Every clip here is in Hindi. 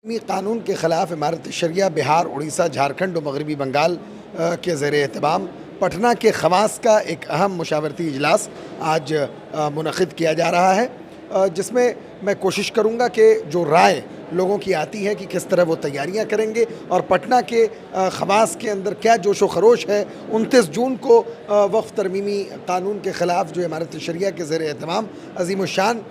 कानून के ख़िलाफ़ इमारत शरिया बिहार, उड़ीसा, झारखंड और मगरबी बंगाल के ज़ेर एहतमाम पटना के खवास का एक अहम मुशावरती इजलास आज मुनक़िद किया जा रहा है, जिसमें मैं कोशिश करूँगा कि जो राय लोगों की आती है कि किस तरह वो तैयारियां करेंगे और पटना के खवास के अंदर क्या जोशो खरोश है। 29 जून को वक्फ़ तरमीमी कानून के ख़िलाफ़ जो इमारत शरिया के ज़ेर एहतमाम अज़ीमुश्शान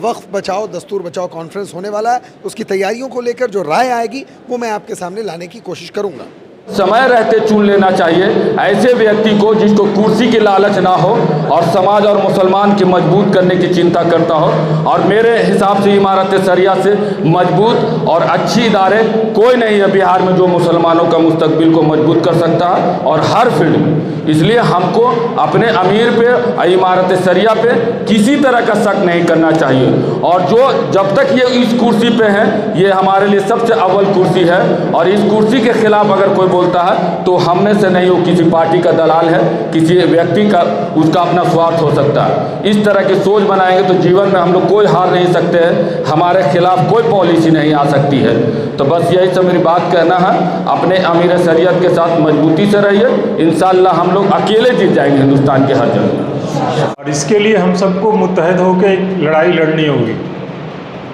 वक्फ़ बचाओ दस्तूर बचाओ कॉन्फ्रेंस होने वाला है, उसकी तैयारियों को लेकर जो राय आएगी वो मैं आपके सामने लाने की कोशिश करूँगा। समय रहते चुन लेना चाहिए ऐसे व्यक्ति को जिसको कुर्सी की लालच ना हो और समाज और मुसलमान की मजबूत करने की चिंता करता हो। और मेरे हिसाब से इमारत शरिया से मजबूत और अच्छी इदारे कोई नहीं है बिहार में जो मुसलमानों का मुस्तकबिल को मजबूत कर सकता है और हर फील्ड में। इसलिए हमको अपने अमीर पे और इमारत शरिया पे किसी तरह का शक नहीं करना चाहिए। और जो जब तक ये इस कुर्सी पे हैं, ये हमारे लिए सबसे अव्वल कुर्सी है और इस कुर्सी के खिलाफ अगर कोई बोलता है तो हम में से नहीं, वो किसी पार्टी का दलाल है, किसी व्यक्ति का उसका अपना स्वार्थ हो सकता है। इस तरह की सोच बनाएंगे तो जीवन में हम लोग कोई हार नहीं सकते हैं, हमारे खिलाफ कोई पॉलिसी नहीं आ सकती है। तो बस यही सब मेरी बात कहना है, अपने अमीर शरीयत के साथ मजबूती से रहिए, इंशाअल्लाह हम लोग अकेले जीत जाएंगे हिंदुस्तान के हर जगह। और इसके लिए हम सबको मुत्तहद होकर एक लड़ाई लड़नी होगी।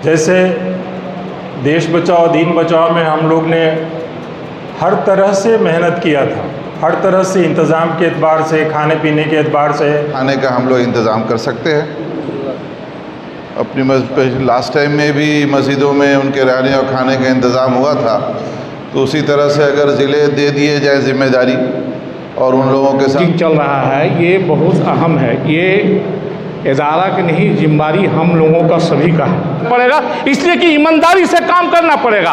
जैसे देश बचाओ दीन बचाओ में हम लोग ने हर तरह से मेहनत किया था, हर तरह से इंतज़ाम के एतबार से, खाने पीने के एतबार से। खाने का हम लोग इंतज़ाम कर सकते हैं अपनी लास्ट टाइम में भी मस्जिदों में उनके रहने और खाने का इंतज़ाम हुआ था, तो उसी तरह से अगर ज़िले दे दिए जाए जिम्मेदारी और उन लोगों के साथ चल रहा है, ये बहुत अहम है। ये इदारा की नहीं, जिम्मेदारी हम लोगों का सभी का पड़ेगा, इसलिए कि ईमानदारी से काम करना पड़ेगा,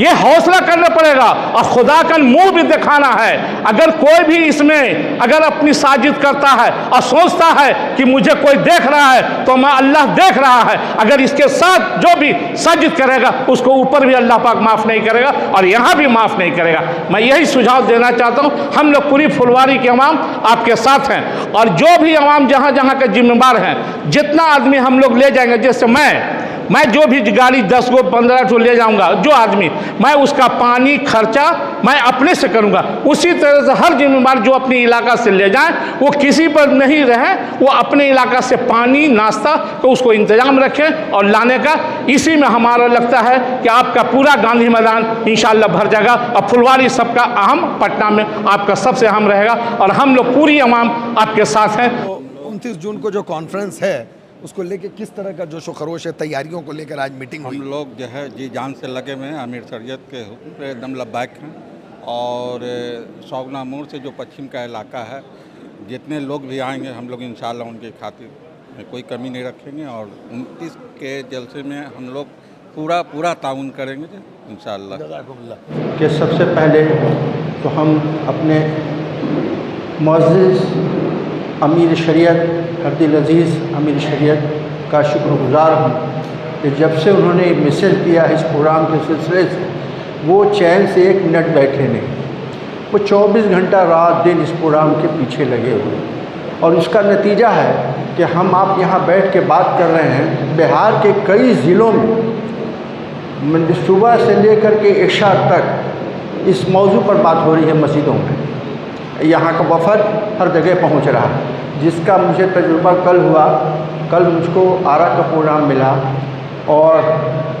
ये हौसला करना पड़ेगा और खुदा का मुंह भी दिखाना है। अगर कोई भी इसमें अगर अपनी साजिश करता है और सोचता है कि मुझे कोई देख रहा है, तो मैं अल्लाह देख रहा है। अगर इसके साथ जो भी साजिश करेगा उसको ऊपर भी अल्लाह पाक माफ़ नहीं करेगा और यहाँ भी माफ़ नहीं करेगा। मैं यही सुझाव देना चाहता हूँ, हम लोग पूरी फुलवारी के अवाम आपके साथ हैं और जो भी अवाम जहाँ जहाँ के जिम्मेदार हैं, जितना आदमी हम लोग ले जाएंगे, जैसे मैं जो भी गाड़ी 10 गो 15 ठो ले जाऊंगा, जो आदमी, मैं उसका पानी खर्चा मैं अपने से करूंगा। उसी तरह से हर जिम्मेदार जो अपने इलाका से ले जाएं, वो किसी पर नहीं रहे, वो अपने इलाका से पानी नाश्ता तो उसको इंतजाम रखें और लाने का। इसी में हमारा लगता है कि आपका पूरा गांधी मैदान इंशाअल्लाह भर जाएगा और फुलवारी सबका अहम, पटना में आपका सबसे अहम रहेगा और हम लोग पूरी अवाम आपके साथ हैं। 29 जून को जो कॉन्फ्रेंस है उसको लेके किस तरह का जोशो खरोश है, तैयारियों को लेकर आज मीटिंग हुई? हम लोग जो है जी जान से लगे हुए हैं, अमीर शरीयत के हुक्म पे एकदम लब्बैक हैं। और सौगना मोड़ से जो पश्चिम का इलाका है, जितने लोग भी आएंगे हम लोग इंशाअल्लाह उनके खातिर में कोई कमी नहीं रखेंगे और 29 के जलसे में हम लोग पूरा ताउन करेंगे इंशाअल्लाह। कि सबसे पहले तो हम अपने मुअज़्ज़िज़ अमीर शरीयत अब्दुल अज़ीज़ अमीर शरीयत का शुक्रगुज़ार हूँ कि जब से उन्होंने मिसल किया इस प्रोग्राम के सिलसिले से, वो चैन से एक मिनट बैठे नहीं, वो 24 घंटा रात दिन इस प्रोग्राम के पीछे लगे हुए। और उसका नतीजा है कि हम आप यहाँ बैठ के बात कर रहे हैं। बिहार के कई ज़िलों में सुबह से लेकर के इशा तक इस मौजू पर बात हो रही है मस्जिदों में। यहाँ का वफ़द हर जगह पहुँच रहा है, जिसका मुझे तजुर्बा कल हुआ। कल मुझको आरा का प्रोग्राम मिला और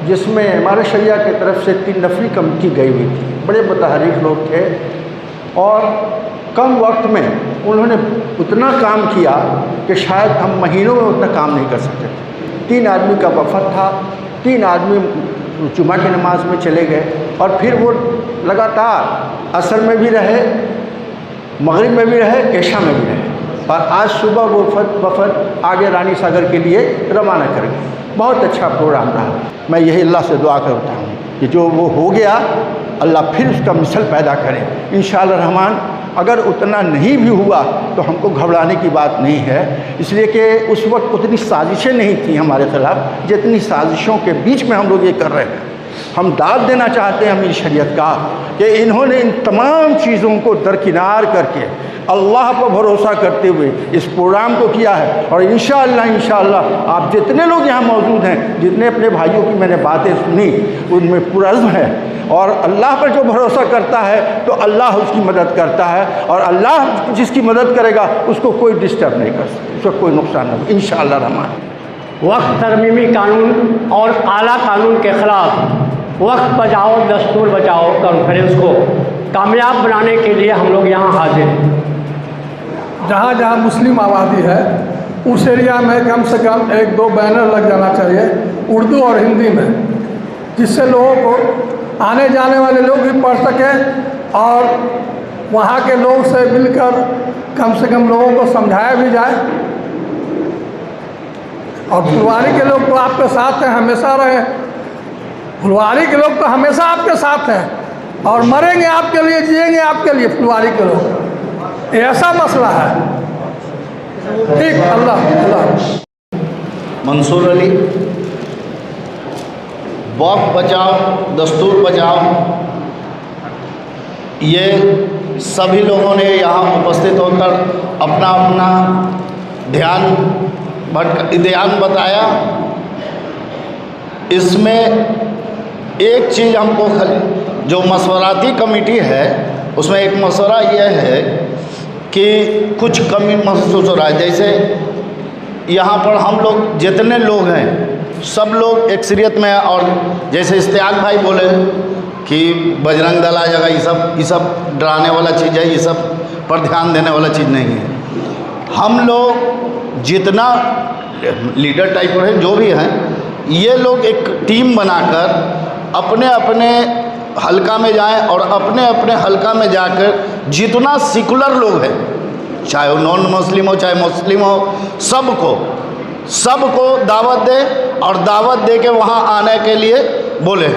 जिसमें हमारे शरिया की तरफ से 3 नफरी कमेटी गई हुई थी। बड़े मुतहर्रिक लोग थे और कम वक्त में उन्होंने उतना काम किया कि शायद हम महीनों में उतना काम नहीं कर सकते थे। 3 आदमी का वफ़द था, 3 आदमी जुमा की नमाज में चले गए और फिर वो लगातार असर में भी रहे, मगरिब में भी रहे, इशा में भी रहे और आज सुबह वो वफ़द आगे रानी सागर के लिए रवाना कर गए। बहुत अच्छा प्रोग्राम रहा। मैं यही अल्लाह से दुआ करता हूँ कि जो वो हो गया अल्लाह फिर उसका मिसल पैदा करे इंशाअल्लाह रहमान। अगर उतना नहीं भी हुआ तो हमको घबराने की बात नहीं है, इसलिए कि उस वक्त उतनी साजिशें नहीं थी हमारे ख़िलाफ़ जितनी साजिशों के बीच में हम लोग ये कर रहे हैं। हम दाद देना चाहते हैं अमीर शरीयत का कि इन्होंने इन तमाम चीज़ों को दरकिनार करके अल्लाह पर भरोसा करते हुए इस प्रोग्राम को किया है। और इंशाअल्लाह आप जितने लोग यहाँ मौजूद हैं, जितने अपने भाइयों की मैंने बातें सुनी, उनमें पुरज़्म है। और अल्लाह पर जो भरोसा करता है तो अल्लाह उसकी मदद करता है, और अल्लाह जिसकी मदद करेगा उसको कोई डिस्टर्ब नहीं कर सकता, उसका कोई नुकसान नहीं, इंशाअल्लाह रहमान। वक्फ तरमीमी कानून और आला कानून के ख़िलाफ़ वक्फ बचाओ दस्तूर बचाओ कॉन्फ्रेंस को कामयाब बनाने के लिए हम लोग यहाँ हाजिर हैं। जहाँ जहाँ मुस्लिम आबादी है उस एरिया में कम से कम 1-2 बैनर लग जाना चाहिए उर्दू और हिंदी में, जिससे लोगों को आने जाने वाले लोग भी पढ़ सकें और वहाँ के लोग से मिलकर कम से कम लोगों को समझाया भी जाए। और फुलवारी के लोग तो आपके साथ हैं, हमेशा रहे। फुलवारी के लोग तो हमेशा आपके साथ हैं और मरेंगे आपके लिए, जिएंगे आपके लिए। फुलवारी के लोग ऐसा मसला है। ठीक, अल्लाह। मंसूर अली, वक्फ बचाओ दस्तूर बचाओ, ये सभी लोगों ने यहाँ उपस्थित होकर अपना अपना ध्यान बताया। इसमें एक चीज़ हमको जो मशवराती कमेटी है उसमें एक मशवरा यह है कि कुछ कमी महसूस हो रहा है। जैसे यहाँ पर हम लोग जितने लोग हैं सब लोग एकसरियत में, और जैसे इश्तियाक भाई बोले कि बजरंग दल आ जाएगा, ये सब डराने वाला चीज़ है, ये सब पर ध्यान देने वाला चीज़ नहीं है। हम लोग जितना लीडर टाइप पर है जो भी हैं, ये लोग एक टीम बनाकर अपने अपने हल्का में जाएं और अपने अपने हल्का में जाकर जितना सेकुलर लोग हैं, चाहे वो नॉन मुस्लिम हो चाहे मुस्लिम हो, सबको दावत दें और दावत दे के वहाँ आने के लिए बोले।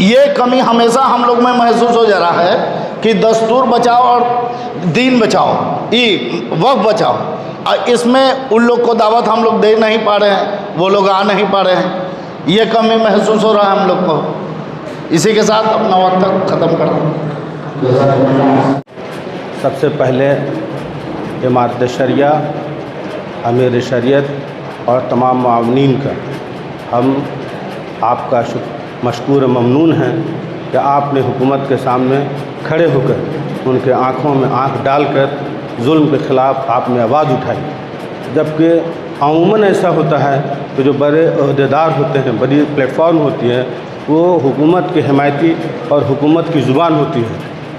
ये कमी हमेशा हम लोग में महसूस हो जा रहा है कि दस्तूर बचाओ और दीन बचाओ, वक्फ बचाओ, और इसमें उन लोग को दावत हम लोग दे नहीं पा रहे हैं, वो लोग आ नहीं पा रहे हैं। ये कमी महसूस हो रहा है हम लोग को। इसी के साथ अपना वक्त ख़त्म कर रहा हूँ। सबसे पहले इमारत शरिया, अमीर शरीयत और तमाम मावनीन का हम आपका मशकूर ममनून हैं कि आपने हुकूमत के सामने खड़े होकर उनके आँखों में आँख डालकर जुल्म के ख़िलाफ़ आपने आवाज़ उठाई। जबकि अमूमन ऐसा होता है कि जो बड़े अहदेदार होते हैं, बड़ी प्लेटफॉर्म होती है, वो हुकूमत की हिमायती और हुकूमत की ज़ुबान होती है,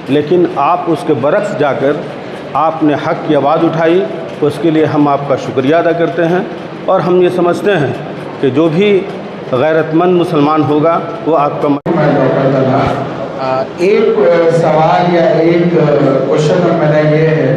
लेकिन आप उसके बरक्स जाकर आपने हक़ की आवाज़ उठाई। उसके लिए हम आपका शुक्रिया अदा करते हैं और हम ये समझते हैं कि जो भी गैरतमंद मुसलमान होगा वो आपका एक सवाल या एक क्वेश्चन मेरा ये है,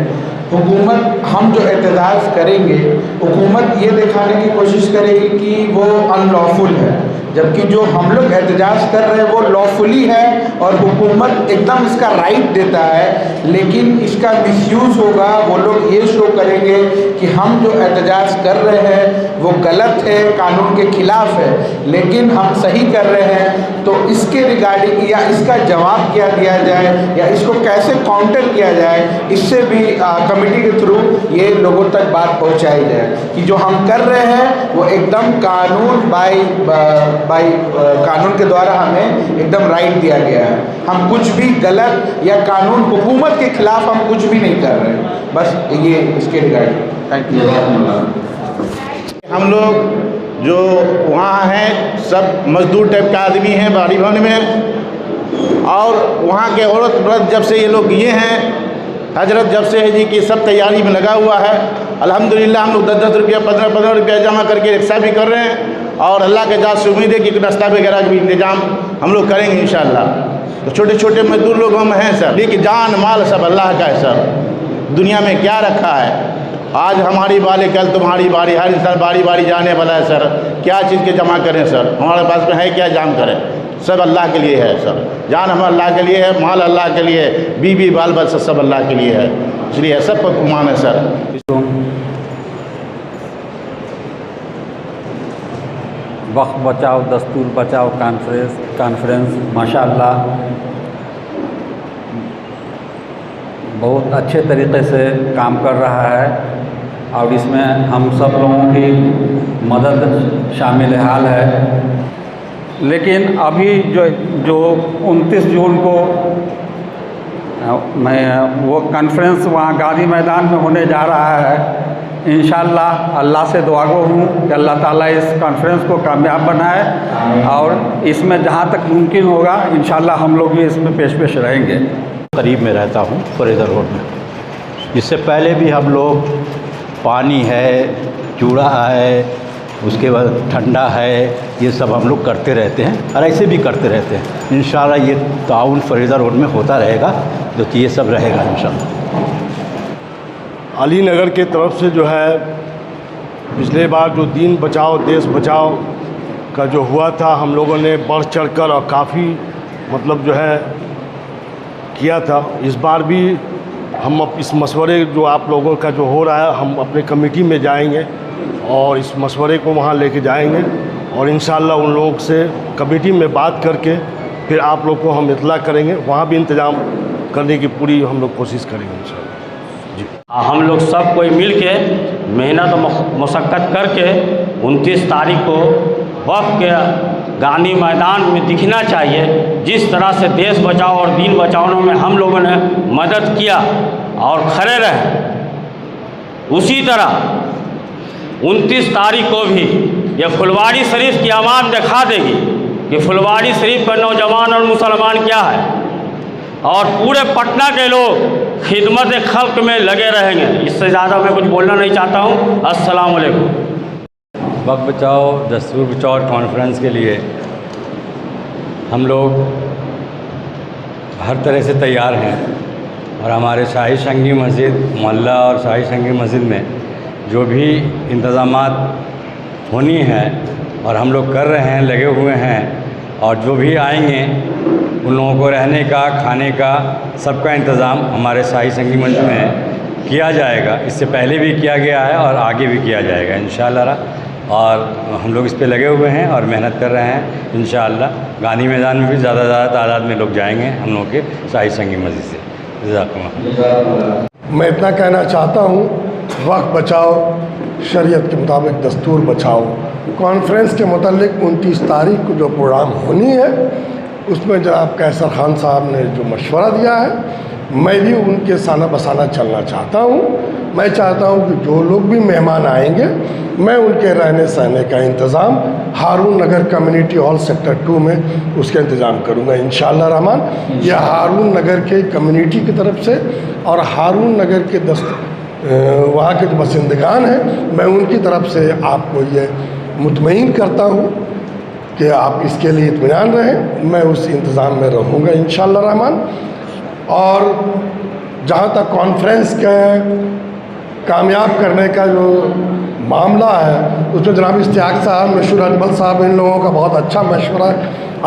हुकूमत हम जो एहतजाज करेंगे, हुकूमत ये दिखाने की कोशिश करेगी कि वो अनलॉफुल है, जबकि जो हम लोग एहतजाज कर रहे हैं वो लॉफुली है और हुकूमत एकदम इसका राइट देता है, लेकिन इसका मिसयूज़ होगा। वो लोग ये शो करेंगे कि हम जो एहतजाज कर रहे हैं वो गलत है, कानून के ख़िलाफ़ है, लेकिन हम सही कर रहे हैं। तो इसके रिगार्डिंग या इसका जवाब क्या दिया जाए या इसको कैसे काउंटर किया जाए, इससे भी कमेटी के थ्रू ये लोगों तक बात पहुंचाई जाए कि जो हम कर रहे हैं वो एकदम कानून बाई कानून के द्वारा हमें एकदम राइट दिया गया है। हम कुछ भी गलत या कानून हुकूमत के ख़िलाफ़ हम कुछ भी नहीं कर रहे हैं। बस ये इसके रिगार्डिंग। Thank you. हम लोग जो वहाँ हैं सब मजदूर टाइप का आदमी हैं बाड़ी भवन में, और वहाँ के औरत मर्द जब से ये लोग ये हैं हजरत जब से है जी की सब तैयारी में लगा हुआ है। अल्हम्दुलिल्लाह हम लोग 10-10 रुपया 15-15 रुपया जमा करके रिक्शा भी कर रहे हैं और अल्लाह के जात से उम्मीद है कि नाश्ता वगैरह का भी इंतजाम हम लोग करेंगे इंशाअल्लाह। तो छोटे छोटे मजदूर लोग हम हैं सर, लेकिन जान माल सब अल्लाह का है सर। दुनिया में क्या रखा है, आज हमारी बारी कल तुम्हारी बारी, हर इंसान बारी बारी जाने वाला है सर। क्या चीज़ के जमा करें सर, हमारे पास में है क्या जाम करें, सब अल्लाह के लिए है सर। जान हम अल्लाह के लिए है, माल अल्लाह के लिए, बीबी बाल बच्चा सब अल्लाह के लिए है, इसलिए सब पर गुमान है सर। वक्फ बचाओ दस्तूर बचाओ कॉन्फ्रेंस माशाअल्लाह बहुत अच्छे तरीक़े से काम कर रहा है और इसमें हम सब लोगों की मदद शामिल हाल है। लेकिन अभी जो 29 जून को वो कॉन्फ्रेंस वहाँ गांधी मैदान में होने जा रहा है। इंशाअल्लाह अल्लाह से दुआ गो हूँ कि अल्लाह ताला इस कॉन्फ्रेंस को कामयाब बनाए और इसमें जहाँ तक मुमकिन होगा इंशाअल्लाह हम लोग भी इसमें पेश रहेंगे। करीब में रहता हूँ फरीदा रोड में। इससे पहले भी हम लोग पानी है, चूड़ा है, उसके बाद ठंडा है, ये सब हम लोग करते रहते हैं और ऐसे भी करते रहते हैं। इंशाअल्लाह ये ताउन फरीदा रोड में होता रहेगा, जो कि ये सब रहेगा इंशाअल्लाह। अली नगर के तरफ से जो है पिछले बार जो दीन बचाओ देश बचाओ का जो हुआ था, हम लोगों ने बढ़ चढ़कर और काफ़ी मतलब जो है किया था। इस बार भी हम इस मशवरे जो आप लोगों का जो हो रहा है, हम अपने कमेटी में जाएंगे और इस मशवरे को वहाँ लेके जाएंगे और इंशाअल्लाह उन लोगों से कमेटी में बात करके फिर आप लोग को हम इत्तला करेंगे। वहाँ भी इंतज़ाम करने की पूरी हम लोग कोशिश करेंगे इंशाअल्लाह जी। हम लोग सब कोई मिल के मेहनत और मशक्क़त करके 29 तारीख को वक्त के गांधी मैदान में दिखना चाहिए। जिस तरह से देश बचाओ और दीन बचाओ में हम लोगों ने मदद किया और खड़े रहे, उसी तरह 29 तारीख को भी ये फुलवारी शरीफ की आवाम दिखा देगी कि फुलवारी शरीफ का नौजवान और मुसलमान क्या है, और पूरे पटना के लोग खिदमत खल्क में लगे रहेंगे। इससे ज़्यादा मैं कुछ बोलना नहीं चाहता हूँ। अस्सलाम वालेकुम। वक्फ बचाओ दस्तूर बचाओ कॉन्फ्रेंस के लिए हम लोग हर तरह से तैयार हैं और हमारे शाही संगी मस्जिद मोहल्ला और शाही संगी मस्जिद में जो भी इंतज़ामात होनी है और हम लोग कर रहे हैं, लगे हुए हैं, और जो भी आएंगे उन लोगों को रहने का, खाने का, सबका इंतज़ाम हमारे शाही संगी मस्जिद में किया जाएगा। इससे पहले भी किया गया है और आगे भी किया जाएगा इंशाअल्लाह। और हम लोग इस पे लगे हुए हैं और मेहनत कर रहे हैं इंशाअल्लाह। गांधी मैदान में भी ज़्यादा से ज़्यादा तादाद में लोग जाएंगे हम लोगों के शाही संगी मस्जिद से। मैं इतना कहना चाहता हूँ, वक्त बचाओ शरीयत के मुताबिक दस्तूर बचाओ कॉन्फ्रेंस के मुतालिक 29 तारीख को जो प्रोग्राम होनी है उसमें जनाब कैसर खान साहब ने जो मशवरा दिया है, मैं भी उनके साना बसाना चलना चाहता हूँ। मैं चाहता हूँ कि जो लोग भी मेहमान आएंगे मैं उनके रहने सहने का इंतज़ाम हारून नगर कम्युनिटी हॉल सेक्टर 2 में उसका इंतज़ाम करूँगा इंशाअल्लाह रहमान। यह हारून नगर के कम्युनिटी की तरफ से और हारून नगर के वहाँ के जो बसिंदगान हैं, मैं उनकी तरफ से आपको ये मुतमईन करता हूँ कि आप इसके लिए इत्मीनान रहें। मैं उस इंतज़ाम में रहूँगा इंशाअल्लाह रहमान। और जहाँ तक कॉन्फ्रेंस के कामयाब करने का जो मामला है, उसमें जनाब इश्तियाक साहब, मशहूर अकबर साहब, इन लोगों का बहुत अच्छा मशवरा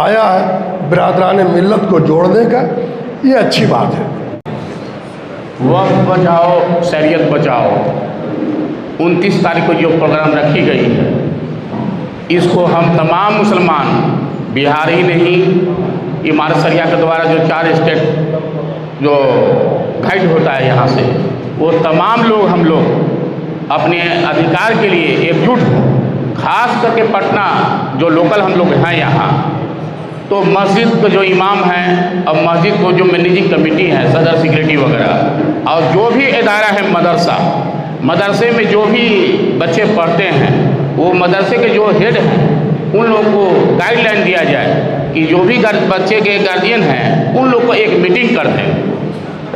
आया है बिरादरान मिल्लत को जोड़ने का। ये अच्छी बात है। वक्त बचाओ शरीयत बचाओ 29 तारीख को जो प्रोग्राम रखी गई है, इसको हम तमाम मुसलमान, बिहार ही नहीं, इमारत शरिया के द्वारा जो 4 स्टेट जो गाइड होता है यहाँ से, वो तमाम लोग हम लोग अपने अधिकार के लिए एकजुट हों। खास करके पटना जो लोकल हम लोग हैं यहाँ, तो मस्जिद के जो इमाम हैं और मस्जिद को जो मैनेजिंग कमेटी है, सदर सेक्रेटरी वगैरह, और जो भी इदारा है मदरसे में जो भी बच्चे पढ़ते हैं, वो मदरसे के जो हेड हैं उन लोगों को गाइडलाइन दिया जाए कि जो भी बच्चे के गार्जियन हैं उन लोग को एक मीटिंग कर दें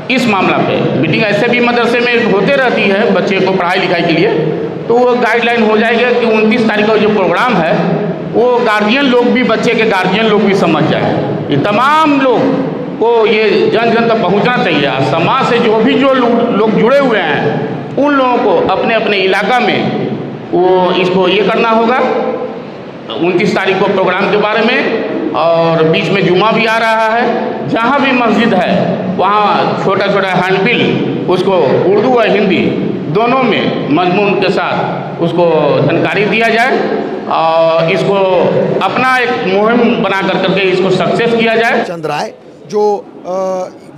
इस मामला पे। मीटिंग ऐसे भी मदरसे में होते रहती है बच्चे को पढ़ाई लिखाई के लिए, तो वो गाइडलाइन हो जाएगा कि 29 तारीख का जो प्रोग्राम है वो गार्जियन लोग भी, बच्चे के गार्जियन लोग भी समझ जाए। ये तमाम लोग को ये जन जन तक पहुँचना चाहिए। समाज से जो भी जो लोग जुड़े हुए हैं उन लोगों को अपने अपने इलाका में वो इसको ये करना होगा 29 तारीख को प्रोग्राम के बारे में। और बीच में जुमा भी आ रहा है, जहाँ भी मस्जिद है वहाँ छोटा छोटा हैंडबिल उसको उर्दू और हिंदी दोनों में मजमून के साथ उसको जानकारी दिया जाए और इसको अपना एक मुहिम बना करके इसको सक्सेस किया जाए। चंद राय जो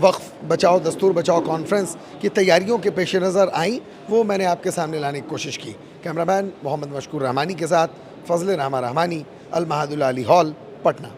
वक्फ बचाओ दस्तूर बचाओ कॉन्फ्रेंस की तैयारियों के पेश नज़र आई, वो मैंने आपके सामने लाने की कोशिश की। कैमरामैन मोहम्मद मशकूर रहमानी के साथ फजल रहमा रहमानी, अल महादुल अली हॉल, पटना।